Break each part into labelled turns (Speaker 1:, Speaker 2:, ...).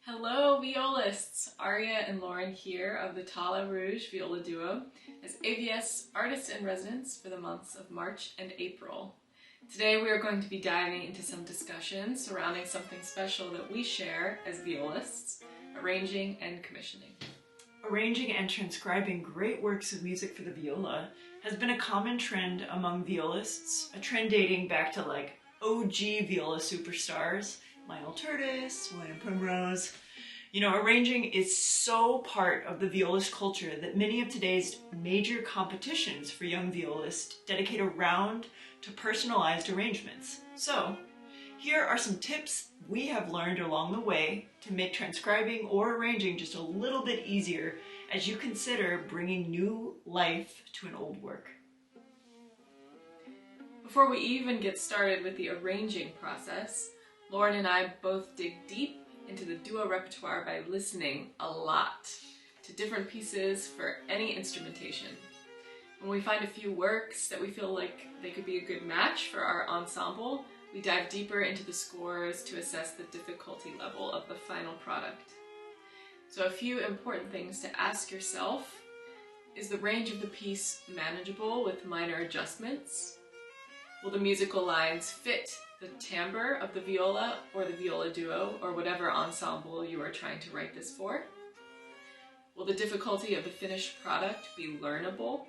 Speaker 1: Hello Violists! Aria and Lauren here of the Tallā Rouge Viola Duo as AVS Artists in Residence for the months of March and April. Today we are going to be diving into some discussions surrounding something special that we share as violists, arranging and commissioning.
Speaker 2: Arranging and transcribing great works of music for the viola has been a common trend among violists, a trend dating back to like OG viola superstars, Lionel Curtis, William Primrose. You know, arranging is so part of the violist culture that many of today's major competitions for young violists dedicate a round to personalized arrangements. So, here are some tips we have learned along the way to make transcribing or arranging just a little bit easier as you consider bringing new life to an old work.
Speaker 1: Before we even get started with the arranging process, Lauren and I both dig deep into the duo repertoire by listening a lot to different pieces for any instrumentation. When we find a few works that we feel like they could be a good match for our ensemble, we dive deeper into the scores to assess the difficulty level of the final product. So a few important things to ask yourself: is the range of the piece manageable with minor adjustments? Will the musical lines fit the timbre of the viola or the viola duo or whatever ensemble you are trying to write this for? Will the difficulty of the finished product be learnable?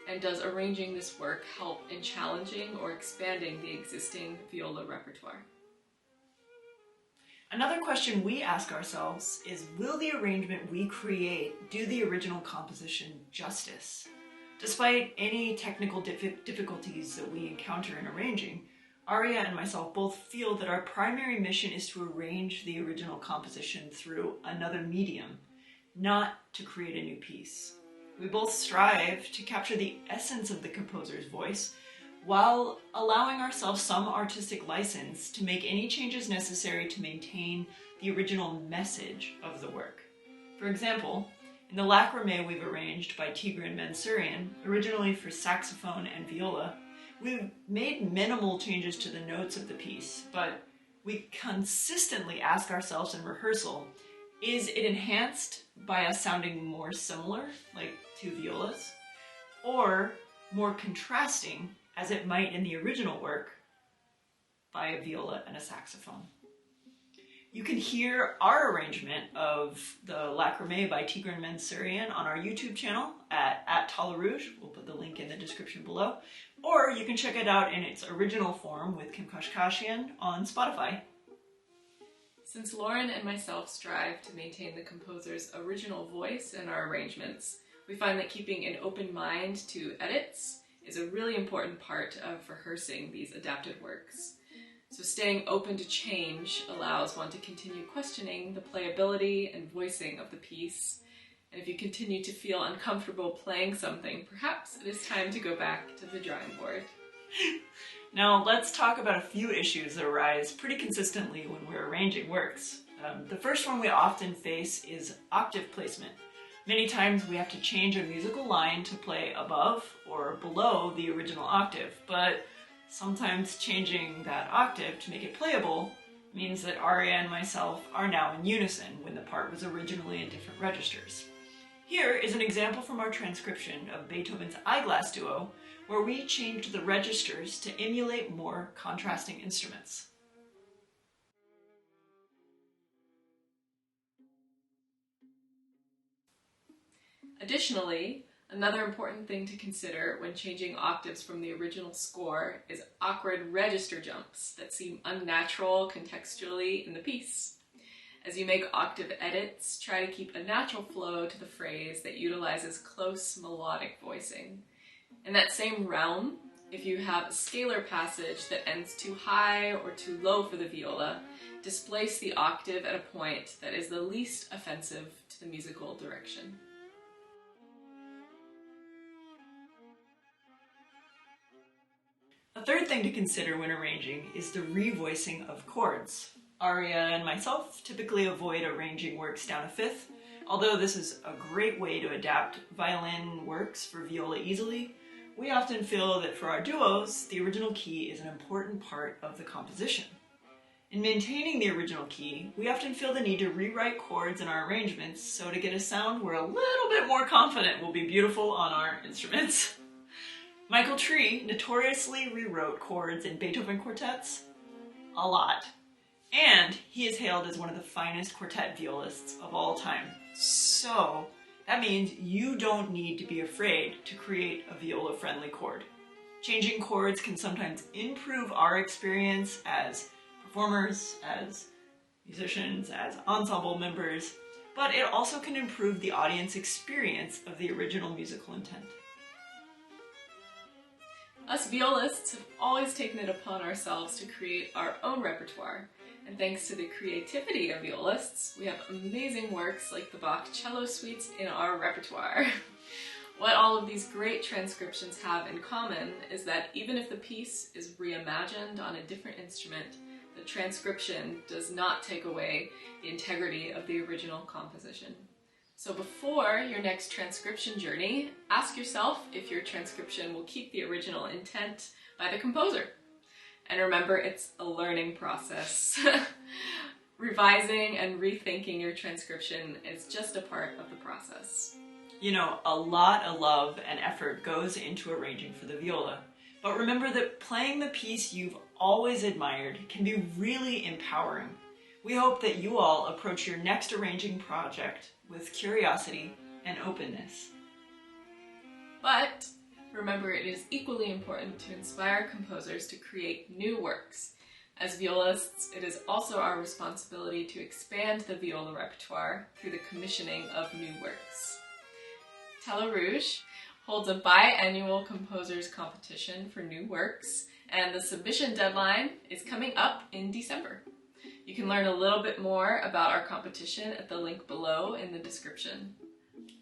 Speaker 1: And does arranging this work help in challenging or expanding the existing viola repertoire?
Speaker 2: Another question we ask ourselves is, will the arrangement we create do the original composition justice? Despite any technical difficulties that we encounter in arranging, Aria and myself both feel that our primary mission is to arrange the original composition through another medium, not to create a new piece. We both strive to capture the essence of the composer's voice while allowing ourselves some artistic license to make any changes necessary to maintain the original message of the work. For example, in the Lacrimée we've arranged by Tigran Mansourian, originally for saxophone and viola, we've made minimal changes to the notes of the piece, but we consistently ask ourselves in rehearsal, is it enhanced by us sounding more similar, like two violas, or more contrasting, as it might in the original work, by a viola and a saxophone? You can hear our arrangement of the Lacrimée by Tigran Mansourian on our YouTube channel at Tallā Rouge. We'll put the link in the description below. Or you can check it out in its original form with Kim Kashkashian on Spotify.
Speaker 1: Since Lauren and myself strive to maintain the composer's original voice in our arrangements, we find that keeping an open mind to edits is a really important part of rehearsing these adapted works. So staying open to change allows one to continue questioning the playability and voicing of the piece. And if you continue to feel uncomfortable playing something, perhaps it is time to go back to the drawing board.
Speaker 2: Now let's talk about a few issues that arise pretty consistently when we're arranging works. The first one we often face is octave placement. Many times we have to change a musical line to play above or below the original octave, but sometimes changing that octave to make it playable means that Aria and myself are now in unison when the part was originally in different registers. Here is an example from our transcription of Beethoven's Eyeglass Duo, where we changed the registers to emulate more contrasting instruments.
Speaker 1: Additionally, another important thing to consider when changing octaves from the original score is awkward register jumps that seem unnatural contextually in the piece. As you make octave edits, try to keep a natural flow to the phrase that utilizes close melodic voicing. In that same realm, if you have a scalar passage that ends too high or too low for the viola, displace the octave at a point that is the least offensive to the musical direction.
Speaker 2: A third thing to consider when arranging is the revoicing of chords. Aria and myself typically avoid arranging works down a fifth, although this is a great way to adapt violin works for viola easily. We often feel that for our duos, the original key is an important part of the composition. In maintaining the original key, we often feel the need to rewrite chords in our arrangements, so to get a sound we're a little bit more confident will be beautiful on our instruments. Michael Tree notoriously rewrote chords in Beethoven quartets a lot, and he is hailed as one of the finest quartet violists of all time. So that means you don't need to be afraid to create a viola-friendly chord. Changing chords can sometimes improve our experience as performers, as musicians, as ensemble members, but it also can improve the audience experience of the original musical intent.
Speaker 1: Us violists have always taken it upon ourselves to create our own repertoire, and thanks to the creativity of violists, we have amazing works like the Bach cello suites in our repertoire. What all of these great transcriptions have in common is that even if the piece is reimagined on a different instrument, the transcription does not take away the integrity of the original composition. So before your next transcription journey, ask yourself if your transcription will keep the original intent by the composer. And remember, it's a learning process. Revising and rethinking your transcription is just a part of the process.
Speaker 2: You know, a lot of love and effort goes into arranging for the viola. But remember that playing the piece you've always admired can be really empowering. We hope that you all approach your next arranging project with curiosity and openness.
Speaker 1: But remember, it is equally important to inspire composers to create new works. As violists, it is also our responsibility to expand the viola repertoire through the commissioning of new works. Tallā Rouge holds a biannual composers competition for new works, and the submission deadline is coming up in December. You can learn a little bit more about our competition at the link below in the description.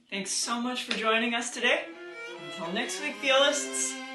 Speaker 2: Thanks so much for joining us today. Until next week, violists!